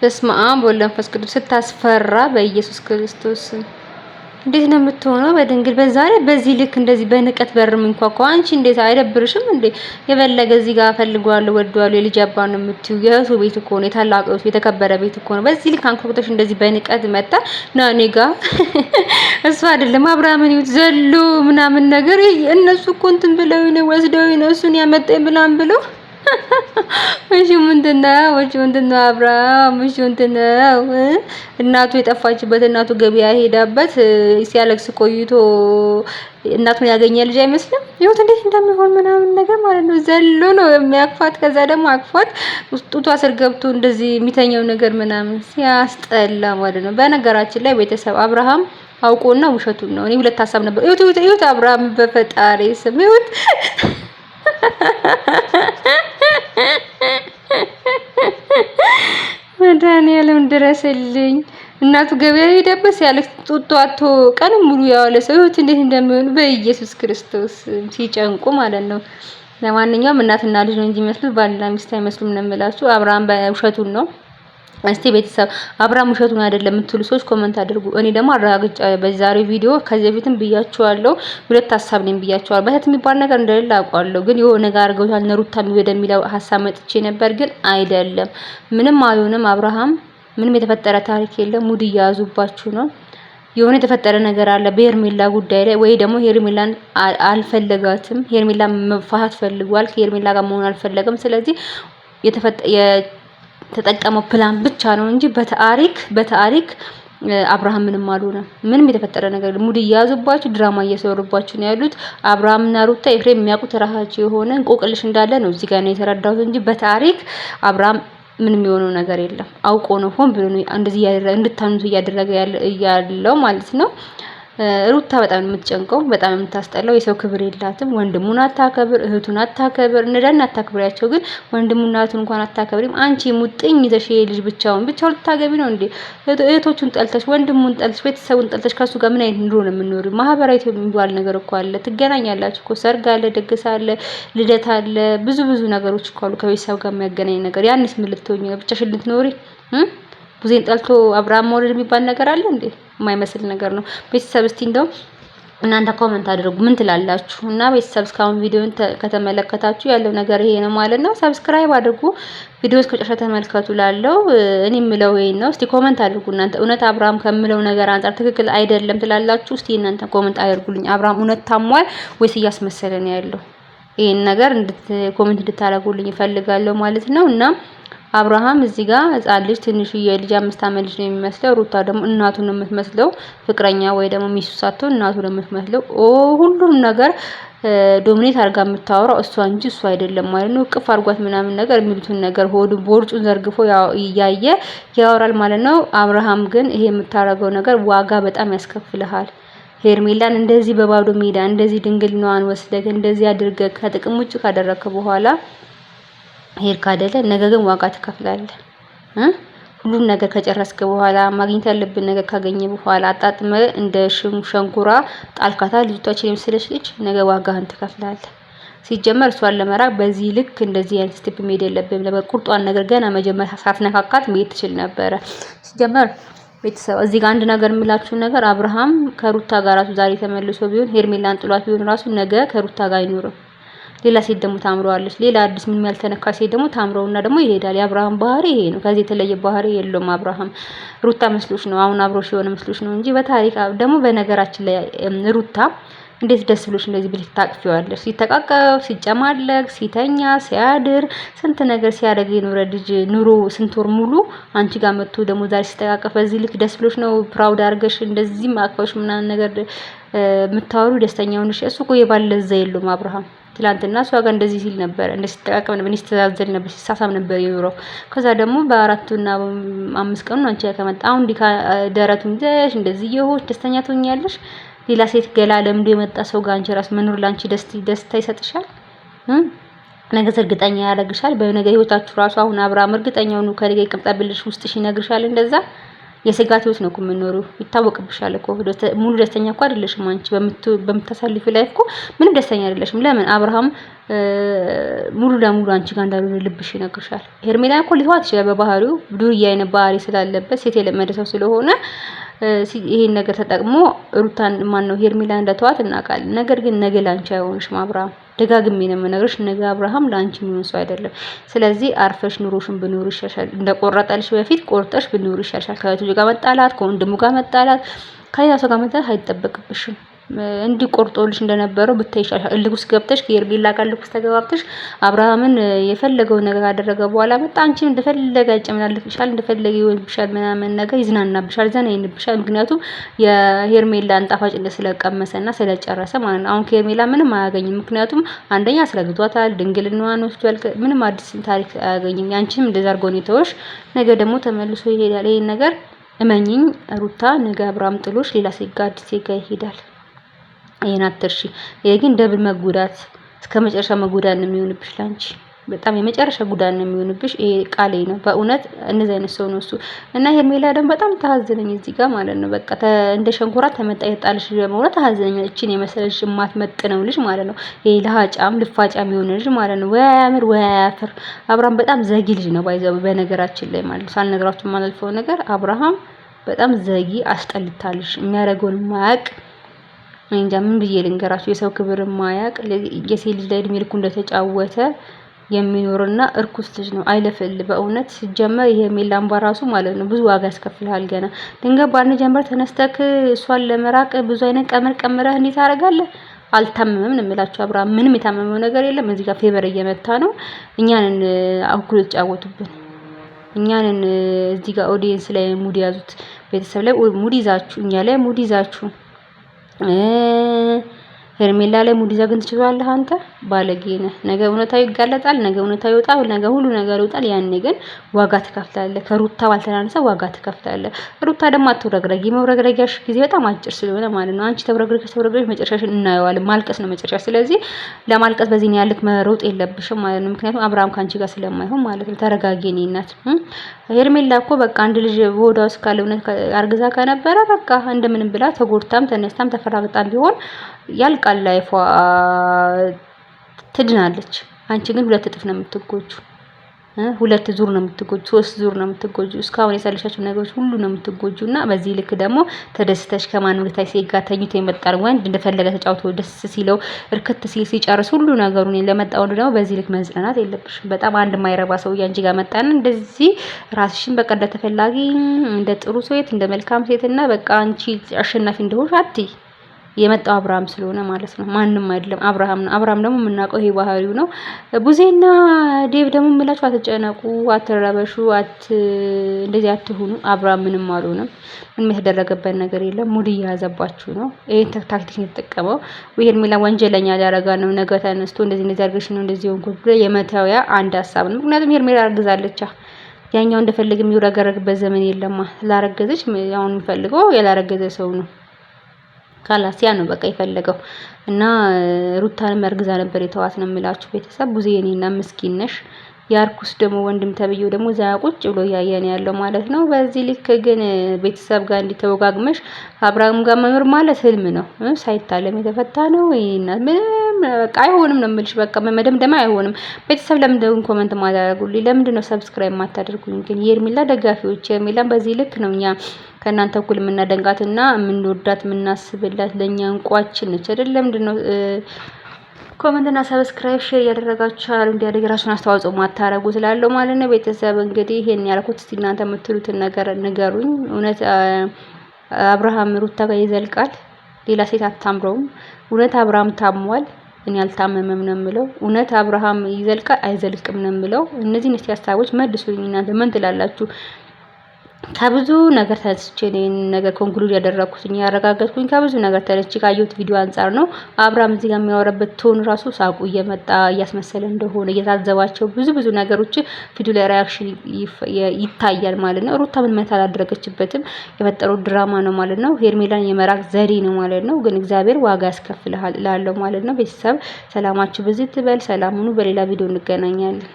በስመ አብ ወወልድ ወመንፈስ ቅዱስ ስታስፈራ በኢየሱስ ክርስቶስ እንዴት ነው የምትሆነው? በድንግል በዛሬ በዚህ ልክ እንደዚህ በንቀት በር ምንኳኳ አንቺ እንዴት አይደብርሽም እንዴ? የበለገ እዚህ ጋር ፈልጓለሁ ወደዋለሁ የልጅ አባ ነው የምትዩ የእህቱ ቤት እኮ ነው፣ የታላቁ እህቱ የተከበረ ቤት እኮ ነው። በዚህ ልክ አንኮርተሽ እንደዚህ በንቀት መጣ ና እኔ ጋር እሱ አይደለም አብርሃምን ይሁት ዘሎ ምናምን ነገር እነሱ እኮ እንትን ብለው ነው ወስደው ነው እሱን ያመጣኝ ብላን ብለው እሺ ምንድነው አብርሃም እሺ ምንድነው እናቱ የጠፋችበት እናቱ ገበያ ሄዳበት ሲያለቅስ ቆይቶ እናቱን ያገኘ ልጅ አይመስልም? ይሁት እንዴት እንደሚሆን ምናምን ነገር ማለት ነው። ዘሎ ነው የሚያቅፋት። ከዛ ደግሞ አቅፋት ጡቷ ስር ገብቶ እንደዚህ የሚተኛው ነገር ምናምን ሲያስጠላ ማለት ነው። በነገራችን ላይ ቤተሰብ አብርሃም አውቆና ውሸቱን ነው። እኔ ሁለት ሐሳብ ነበር። ይሁት አብርሃም በፈጣሪ ስም ይሁት መድኃኒዓለም ድረስልኝ። እናቱ ገበያ ሄደበት ሲያለቅስ ጡጦ አጥቶ ቀን ሙሉ ያዋለ ሰው ህይወት እንዴት እንደሚሆን በኢየሱስ ክርስቶስ ሲጨንቁ ማለት ነው። ለማንኛውም እናትና ልጅ ነው እንጂ የሚመስሉት ባልና ሚስት አይመስሉም ነው የምላችሁ። አብርሃም በውሸቱን ነው። እስቲ ቤተሰብ አብርሃም ውሸቱን አይደለም የምትሉ ሰዎች ኮሜንት አድርጉ። እኔ ደግሞ አረጋግጫ በዛሬው ቪዲዮ ከዚህ በፊትም ብያችኋለሁ፣ ሁለት ሐሳብ ነኝ ብያችኋለሁ። በህት የሚባል ነገር እንደሌለ አውቃለሁ፣ ግን የሆነ ነገር አድርገውታል ነሩታ ወደሚለው ሐሳብ መጥቼ ነበር፣ ግን አይደለም። ምንም አልሆነም። አብርሃም ምንም የተፈጠረ ታሪክ የለም። ሙድ እያያዙባችሁ ነው። የሆነ የተፈጠረ ነገር አለ በሄርሜላ ጉዳይ ላይ፣ ወይ ደግሞ ሄርሜላን አልፈለጋትም። ሄርሜላ መፋታት ፈልጓል፣ ከሄርሜላ ጋር መሆን አልፈለገም። ስለዚህ ተጠቀመው ፕላን ብቻ ነው እንጂ በታሪክ አብርሃም ምንም አልሆነም። ምንም የተፈጠረ ነገር ሙድ እያያዙባችሁ ድራማ እየሰሩባችሁ ነው ያሉት። አብርሃምና ሩታ ኤፍሬም የሚያውቁት ራሳቸው የሆነ እንቆቅልሽ እንዳለ ነው እዚህ ጋር ነው የተረዳሁት እንጂ በታሪክ አብርሃም ምንም የሆነው ነገር የለም። አውቆ ነው ሆን ብሎ ነው እንደዚህ እንድታኑት እያደረገ ያለው ማለት ነው። ሩታ በጣም የምትጨንቀው በጣም የምታስጠላው የሰው ክብር የላትም። ወንድሙን አታከብር፣ እህቱን አታከብር። እንደና አታከብሪያቸው፣ ግን ወንድሙና እህቱን እንኳን አታከብሪም። አንቺ ሙጥኝ ይዘሽ ልጅ ብቻውን ልታገቢ ነው እንዴ? እህቶቹን ጠልተሽ፣ ወንድሙን ጠልተሽ፣ ቤተሰቡን ጠልተሽ ከሱ ጋር ምን አይነት ኑሮ ነው የምንኖሪው? ማህበራዊ የሚባል ነገር እኮ አለ። ትገናኛላችሁ እኮ ሰርግ አለ፣ ድግስ አለ፣ ልደት አለ፣ ብዙ ነገሮች እኮ አሉ ከቤተሰብ ጋር የሚያገናኝ ነገር። ያንስ ምን ልትሆኚ ነው? ብቻሽን ልትኖሪ ቡዜን ጠልቶ አብርሃም መውለድ የሚባል ነገር አለ እንዴ? የማይመስል ነገር ነው። ቤተሰብ እስቲ እንደው እናንተ ኮሜንት አድርጉ ምን ትላላችሁ? እና ቤተሰብ እስካሁን ቪዲዮን ከተመለከታችሁ ያለው ነገር ይሄ ነው ማለት ነው። ሰብስክራይብ አድርጉ፣ ቪዲዮስ ከጨረሻ ተመልከቱ። ላለው እኔ የምለው ይሄን ነው። እስቲ ኮሜንት አድርጉ እናንተ እውነት አብርሃም ከምለው ነገር አንፃር ትክክል አይደለም ትላላችሁ? እስቲ እናንተ ኮሜንት አድርጉልኝ። አብርሃም እውነት ታሟል ወይስ እያስመሰለ ነው ያለው? ይሄን ነገር ኮሜንት እንድታደርጉልኝ እፈልጋለሁ ማለት ነው። እና አብርሃም እዚህ ጋር ህፃን ልጅ ትንሽዬ ልጅ 5 ዓመት ልጅ ነው የሚመስለው። ሩታ ደግሞ እናቱን ነው የምትመስለው። ፍቅረኛ ወይ ደግሞ ሚስቱ ሳትሆን እናቱን ነው የምትመስለው። ሁሉም ነገር ዶሚኔት አድርጋ የምታወራው እሷ እንጂ እሱ አይደለም ማለት ነው። እቅፍ አድርጓት ምናምን ነገር የሚሉትን ነገር ሆዱን ቦርጩን ዘርግፎ እያየ ያወራል ማለት ነው። አብርሃም ግን ይሄ የምታረገው ነገር ዋጋ በጣም ያስከፍልሃል። ሄርሜላን እንደዚህ በባዶ ሜዳ እንደዚህ ድንግልናዋን ወስደህ እንደዚህ አድርገህ ከጥቅም ውጭ ካደረክ በኋላ ሄር ካደለ ነገ ግን ዋጋ ትከፍላለህ። ሁሉም ነገር ከጨረስክ በኋላ ማግኘት ያለብን ነገር ካገኘ በኋላ አጣጥመ እንደ ሸንኩራ ጣልካታ ልጅቷችን የምስለሽ ልጅ ነገ ዋጋህን ትከፍላለህ። ሲጀመር እሷን ለመራቅ በዚህ ልክ እንደዚህ አይነት ስቴፕ መሄድ የለብህም ነበር። ቁርጧን ነገር ገና መጀመሪያ ሳትነካካት መሄድ ትችል ነበረ። ሲጀመር ቤተሰብ እዚህ ጋር አንድ ነገር የምላችሁ ነገር አብርሃም ከሩታ ጋር ራሱ ዛሬ ተመልሶ ቢሆን ሄርሜላን ጥሏት ቢሆን ራሱ ነገ ከሩታ ጋር አይኖርም። ሌላ ሴት ደግሞ ታምረዋለች። ሌላ አዲስ ምንም ያልተነካ ሴት ደግሞ ታምረውና ደግሞ ይሄዳል። የአብርሃም ባህሪ ይሄ ነው። ከዚህ የተለየ ባህሪ የለውም። አብርሃም ሩታ መስሎሽ ነው አሁን አብሮሽ የሆነ መስሎሽ ነው እንጂ በታሪክ ደግሞ በነገራችን ላይ ሩታ እንዴት ደስ ብሎሽ እንደዚህ ብለሽ ታቅፊዋለሽ? ሲተቃቀፍ፣ ሲጨማለቅ፣ ሲተኛ፣ ሲያድር ስንት ነገር ሲያደርግ የኖረ ልጅ ኑሮ ስንት ወር ሙሉ አንቺ ጋር መጥቶ ደግሞ ዛሬ ሲተቃቀፍ በዚህ ልክ ደስ ብሎሽ ነው ፕራውድ አድርገሽ እንደዚህ ማቅፈሽ ምናምን ነገር የምታወሩ ደስተኛው ነሽ። እሱ እኮ የባለዛ የለውም አብርሃም ትላንትና እሷ ጋር እንደዚህ ሲል ነበር፣ እንደዚህ ሲተቃቀም ነበር፣ ሲተዛዘል ነበር፣ ሲሳሳም ነበር የኖረው። ከዛ ደግሞ በ4 እና 5 ቀኑ አንቺ ከመጣ አሁን ዲካ ደረቱን ይዘሽ እንደዚህ ይሆን ደስተኛ ትሆኛለሽ? ሌላ ሴት ገላ ለምዶ የመጣ ሰው ጋር አንቺ ራስ መኖር ላንቺ ደስታ ይሰጥሻል? ነገ እርግጠኛ ያደርግሻል? በነገ ህይወታችሁ ራሱ አሁን አብርሃም እርግጠኛው ነው ከነገ ይቀምጣብልሽ ውስጥሽ ይነግርሻል እንደዛ የስጋት ህይወት ነው እኮ የምኖረው። ይታወቅብሻል እኮ ሙሉ ደስተኛ እኮ አይደለሽም አንቺ በምታሳልፊ ላይፍ እኮ ምንም ደስተኛ አይደለሽም። ለምን አብርሃም ሙሉ ለሙሉ አንቺ ጋር እንዳልሆነ ልብሽ ይነግርሻል። ሄርሜላ እኮ ሊተዋት ይችላል በባህሪው ዱርዬ አይነት ባህሪ ስላለበት ሴት የለመደ ሰው ስለሆነ ይሄን ነገር ተጠቅሞ ሩታን ማነው ሄርሜላን እንደተዋት እናውቃለን። ነገር ግን ነገ ላንቺ አይሆንሽም አብርሃም። ደጋግሜ ነው የምነግርሽ፣ ነገ አብርሃም ላንቺ የሚሆን ሰው አይደለም። ስለዚህ አርፈሽ ኑሮሽን ብኖር ይሻሻል። እንደቆረጠልሽ በፊት ቆርጠሽ ብኖር ይሻሻል። ከእህቱ ጋር መጣላት፣ ከወንድሙ ጋር መጣላት፣ ከሌላ ሰው ጋር መጣላት አይጠበቅብሽም። እንዲቆርጦልሽ እንደነበረው ብታይ ይሻሻል። እልህ ውስጥ ገብተሽ ከሄርሜላ ጋር እልህ ውስጥ ተገባብተሽ አብርሃምን የፈለገው ነገር ካደረገ በኋላ መጣ አንቺን እንደፈለገ ያጨምናልፍሻል፣ እንደፈለገ ይወልብሻል፣ ምናምን ነገር ይዝናናብሻል፣ ዘና ይንብሻል። ምክንያቱም የሄርሜላን ጣፋጭነት ስለቀመሰና ስለጨረሰ ማለት ነው። አሁን ከሄርሜላ ምንም አያገኝም። ምክንያቱም አንደኛ አስረግቷታል፣ ድንግልናዋን ወስዷል። ምንም አዲስ ታሪክ አያገኝም። ያንቺንም እንደዛ አድርጎ ነው የተወሽ። ነገ ደግሞ ተመልሶ ይሄዳል። ይሄን ነገር እመኚኝ ሩታ፣ ነገ አብርሃም ጥሎሽ ሌላ ሴት ጋር አዲስ ሴት ጋር ይሄዳል። ይሄን አትርሺ። ይሄ ግን ደብል መጉዳት እስከ መጨረሻ መጉዳት ነው የሚሆንብሽ ላንቺ። በጣም የመጨረሻ ጉዳት ነው የሚሆንብሽ። ይሄ ቃሌ ነው በእውነት እንደዚህ አይነት ሰው ነው እሱ። እና ሄርሜላ ደግሞ በጣም ታዝነኝ እዚህ ጋር ማለት ነው። በቃ እንደ ሸንኮራ ተመጣ የጣልሽ በእውነት ታዝነኝ። እቺን የመሰለሽ የማትመጥነው ልጅ ማለት ነው። ይሄ ለሃጫም ልፋጫም የሆነ ልጅ ማለት ነው። ወይ አያምር ወይ አያፍር። አብርሃም በጣም ዘጊ ልጅ ነው ባይዘው በነገራችን ላይ ማለት ነው። ሳልነግራችሁ የማላልፈው ነገር አብርሃም በጣም ዘጊ አስጠልታልሽ። የሚያደርገውን ማያቅ እንጃ ምን ብዬ ልንገራችሁ። የሰው ክብር ማያቅ የሴት ልጅ ላይ እድሜ ልኩ እንደተጫወተ የሚኖርና እርኩስ ልጅ ነው። አይለፍል በእውነት ሲጀመር ይሄ ሜላምባ ራሱ ማለት ነው ብዙ ዋጋ ያስከፍልሃል። ገና ድንገት ባንድ ጀምበር ተነስተክ እሷን ለመራቅ ብዙ አይነት ቀመር ቀምረህ እንዴት አደርጋለህ? አልታመመም ነው የምላችሁ። አብርሃም ምንም የታመመው ነገር የለም። እዚህ ጋር ፌቨር እየመታ ነው። እኛንን አኩል ተጫወቱብን። እኛንን እዚህ ጋር ኦዲየንስ ላይ ሙድ ያዙት። ቤተሰብ ላይ ሙድ ይዛችሁ፣ እኛ ላይ ሙድ ይዛችሁ ሄርሜላ ላይ ሙድ ይዘህ ግን ትችላለህ አንተ ባለጌ ነህ። ነገ እውነታው ይጋለጣል፣ ነገ እውነታው ይወጣል፣ ነገ ሁሉ ነገር ይወጣል። ያኔ ግን ዋጋ ትከፍላለህ። ከሩታ ባልተናነሰ ዋጋ ትከፍላለህ። ሩታ ደግሞ አትወረግረጊ። መውረግረጊያሽ ጊዜ በጣም አጭር ስለሆነ ማለት ነው። አንቺ ተወረግረግሽ መጨረሻሽን እናየዋለን። ማልቀስ ነው መጨረሻ። ስለዚህ ለማልቀስ በዚህ ያልክ መሮጥ የለብሽም ማለት ነው። ምክንያቱም አብርሃም ካንቺ ጋር ስለማይሆን ማለት ነው። ተረጋጊ የኔ እናት። ሄርሜላ እኮ በቃ አንድ ልጅ በሆዷ ውስጥ ካለ እውነት አርግዛ ከነበረ በቃ እንደምንም ብላ ተጎድታም ተነስታም ተፈራግጣም ቢሆን ያልቃል ላይፏ ትድናለች። አንቺ ግን ሁለት እጥፍ ነው የምትጎጁ። ሁለት ዙር ነው የምትጎጁ፣ ሶስት ዙር ነው የምትጎጁ። እስካሁን የሰለሻችሁ ነገሮች ሁሉ ነው የምትጎጁና በዚህ ልክ ደግሞ ተደስተሽ ከማን ወታይ ሲጋ ተኝቶ የመጣር ወንድ እንደፈለገ ተጫውቶ ደስ ሲለው እርክት ሲል ሲጨርስ ሁሉ ነገሩን ለመጣው ደግሞ በዚህ ልክ መዝናናት የለብሽም። በጣም አንድ ማይረባ ሰው ያንቺ ጋር መጣና እንደዚህ ራስሽን በቃ እንደተፈላጊ እንደ ጥሩ ሴት እንደ መልካም ሴትና በቃ አንቺ አሸናፊ እንደሆንሽ አትይ። የመጣው አብርሃም ስለሆነ ማለት ነው። ማንንም አይደለም አብርሃም ነው። አብርሃም ደግሞ የምናውቀው ይሄ ባህሪው ነው። ቡዜና ዴቭ ደግሞ የምላችሁ አትጨነቁ፣ አትረበሹ፣ እንደዚህ አትሁኑ። አብርሃም ምንም አልሆነም። ምንም የተደረገበት ነገር የለም። ሙድ እየያዘባችሁ ነው። ይሄን ታክቲክ የተጠቀመው ሄርሜላ ወንጀለኛ ሊያረጋ ነው። ነገ ተነስቶ እንደዚህ አድርገሽ ነው እንደዚህ ሆንኩት ብሎ የመተውያ አንድ ሀሳብ ነው። ምክንያቱም ሄርሜላ አርግዛለች። ያኛው እንደፈለገ የሚውረገረግበት ዘመን የለማ። ስላረገዘች አሁን የሚፈልገው ያላረገዘ ሰው ነው። ካላሲያ ነው በቃ የፈለገው እና ሩታንም እርግዛ ነበር የተዋት ነው የሚላችሁ ቤተሰብ። ቡዜ የኔና ምስኪን ነሽ። ያርኩስ ደግሞ ወንድም ተብዬው ደግሞ እዛ ቁጭ ብሎ እያየን ያለው ማለት ነው። በዚህ ልክ ግን ቤተሰብ ጋር እንዲተወጋግመሽ አብርሃም ጋር መኖር ማለት ህልም ነው። ሳይታለም የተፈታ ነው። ይሄና ምንም በቃ አይሆንም ነው የምልሽ። በቃ መደምደም አይሆንም። ቤተሰብ ለምንድን ነው ኮሜንት ማታደርጉልኝ? ለምንድን ነው ሰብስክራይብ ማታደርጉልኝ? ግን የሄርሜላ ደጋፊዎች ሄርሜላን በዚህ ልክ ነው እኛ ከእናንተ እኩል የምናደንቃትና የምንወዳት የምናስብላት ለኛ እንቋችን ነች አይደል? ለምንድን ነው ኮሜንትና ሰብስክራይብ ሼር እያደረጋችሁ እንዲያደግ ራሱን አስተዋጽኦ ማታረጉ ስላለው ማለት ነው። ቤተሰብ እንግዲህ ይሄን ያልኩት እስቲ እናንተ የምትሉትን ነገር ንገሩኝ። እውነት አብርሃም ሩታ ጋር ይዘልቃል? ሌላ ሴት አታምረውም? እውነት አብርሃም ታሟል? እኔ አልታመመም ነው የምለው። እውነት አብርሃም ይዘልቃል አይዘልቅም ነው የምለው። እነዚህን እስቲ ሀሳቦች መልሱልኝ። እናንተ ምን ትላላችሁ? ከብዙ ነገር ተነስቼ ነገር ኮንክሉድ ያደረኩትኝ ያረጋገጥኩኝ ከብዙ ነገር ተነስቼ ካየሁት ቪዲዮ አንፃር ነው። አብርሃም እዚህ ጋር የሚያወራበት ቶን ራሱ ሳቁ እየመጣ እያስመሰለ እንደሆነ እየታዘባቸው ብዙ ነገሮች ቪዲዮ ላይ ሪአክሽን ይታያል ማለት ነው። ሩታ ምን መታ አላደረገችበትም። የፈጠረው ድራማ ነው ማለት ነው። ሄርሜላን የመራቅ ዘዴ ነው ማለት ነው። ግን እግዚአብሔር ዋጋ ያስከፍልሃል እላለሁ ማለት ነው። ቤተሰብ ሰላማችሁ ብዙ ትበል። ሰላም ሁኑ። በሌላ ቪዲዮ እንገናኛለን።